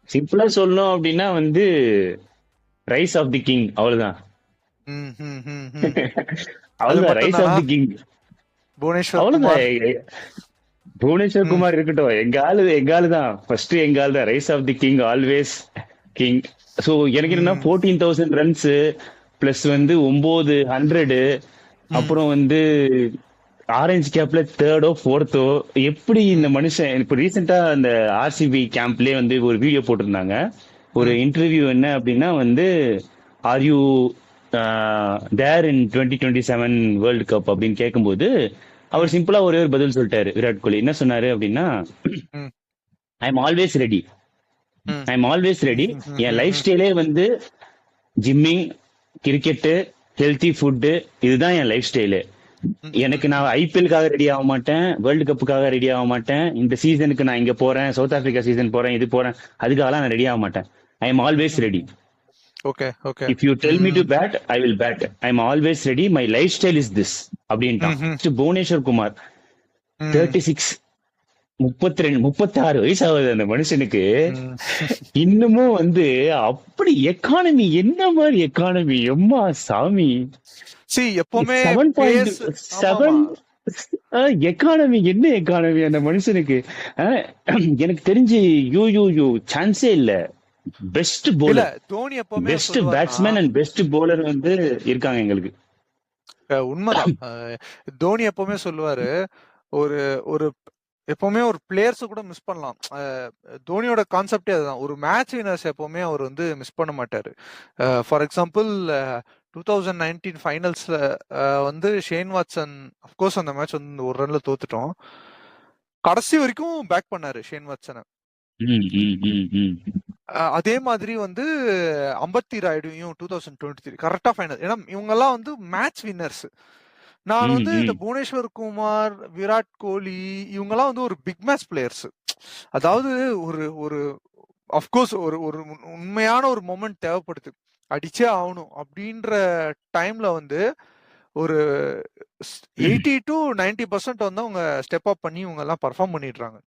சிம்பிளா சொல்லணும் அப்படின்னா வந்து ரைஸ் ஆஃப் தி கிங் அவ்வளவுதான். ம், ம், ம், ம். அது அவ்வளவுதான், மட்டும் ரைஸ் ஆஃப் தானா? தி கிங் புவனேஸ்வர் அவ்வளவுதான். குமார். புவனேஸ்வர் ம், குமார் இருக்கட்டும், எங்க ஆளு தான் ஃபர்ஸ்ட், எங்க ஆளு தான் rise of the king, always king. So எனக்கு என்னன்னா ம், 14,000 ரன்ஸ் பிளஸ் ம், வந்து 900, ம், அப்புறம் வந்து ஆரஞ்சு கேப்ல தேர்டோ ஃபோர்த்தோ. எப்படி இந்த ம், மனுஷன் இப்ப ரீசெண்டா அந்த ஆர்சிபி கேம்ப்லயே வந்து ஒரு வீடியோ போட்டிருந்தாங்க. ஒரு ம், இன்டர்வியூ என்ன அப்படின்னா வந்து, are you there in 2027 world cup அப்படின்னு கேட்கும்போது அவர் ம், சிம்பிளா ஒரே ஒரு பதில் சொல்லிட்டாரு. விராட் கோலி என்ன சொன்னாரு அப்படின்னா, ம், ஐ எம் ஆல்வேஸ் ரெடி, ம், ஐ எம் ஆல்வேஸ் ம், ரெடி. ம், ம், என் லைஃப் ம், ஸ்டைலே வந்து ஜிம்மிங், கிரிக்கெட்டு, ஹெல்த்தி ஃபுட்டு, இதுதான் என் லைஃப் ஸ்டைலு. ம், எனக்கு ம், நான் ஐபிஎல்காக ரெடி ஆக மாட்டேன், வேர்ல்டு கப்புக்காக ரெடி ஆக மாட்டேன், இந்த சீசனுக்கு நான் இங்க போறேன், சவுத் ஆப்பிரிக்கா சீசன் போறேன், இது போறேன், அதுக்காகலாம் நான் ரெடி ஆக மாட்டேன். I am always ready. Hmm. Okay, okay. If you tell me to hmm, bat I will bat. I am always ready, my life style is this அப்படின்ட்டான். ம், ம், புவனேஸ்வர் குமார் ம், 36, 32, 36 வயசு ஆகுது அந்த மனுஷனுக்கு. ம். இன்னமும் வந்து அப்படி எக்கானமி, என்ன மாதிரி எக்கானமி எம்மா சாமி. எப்பவுமே செவன் பாயிண்ட் பேஸ். ஆமாமா. செவன் எக்கானமி, என்ன எக்கானமி அந்த மனுஷனுக்கு. அஹ், எனக்கு தெரிஞ்சு யூ யூ யூ சான்ஸே இல்ல. பெஸ்ட் இல்ல, போலர், தோனி எப்பவுமே பெஸ்ட் சொல்லுவாருன்னா, பேட்ஸ்மேன் அண்ட் பெஸ்ட் போலர் வந்து இருக்காங்க எங்களுக்கு. உண்மைதான். தோனி எப்பவுமே சொல்லுவாரு, ஒரு ஒரு எப்பவுமே ஒரு பிளேயர்ஸ் கூட மிஸ் பண்ணலாம். தோனியோட கான்செப்டே அதுதான். ஒரு மேட்ச் வினர்ஸ் எப்பவுமே அவர் வந்து மிஸ் பண்ண மாட்டாரு. ஃபார் எக்ஸாம்பிள் 2019 ஃபைனல்ஸ்ல வந்து ஷேன் வாட்சன், அஃப்கோர்ஸ் அந்த மேட்ச் வந்து ஒரு ரன்ல தோத்துட்டோம். கடைசி வரைக்கும் பேக் பண்ணாரு ஷேன் வாட்சனை. ம், ம், ம், ம். அதே மாதிரி வந்து அம்பத்தி ராயுடையும் 2023 கரெக்டா ஃபைனல். ஏன்னா இவங்க எல்லாம் வந்து மேட்ச் வின்னர்ஸ். நான் ம், வந்து இந்த ம். புவனேஸ்வர் குமார், விராட் கோலி இவங்கெல்லாம் வந்து ஒரு பிக் மேட்ச் பிளேயர்ஸ். அதாவது ஒரு ஒரு அஃப்கோர்ஸ் ஒரு ஒரு உண்மையான ஒரு மொமெண்ட் தேவைப்படுது, அடிச்சே ஆகணும் அப்படின்ற டைம்ல வந்து ஒரு 80 to 90% வந்து அவங்க ஸ்டெப் அப் பண்ணி இவங்க எல்லாம் பர்ஃபார்ம் பண்ணிடுறாங்க.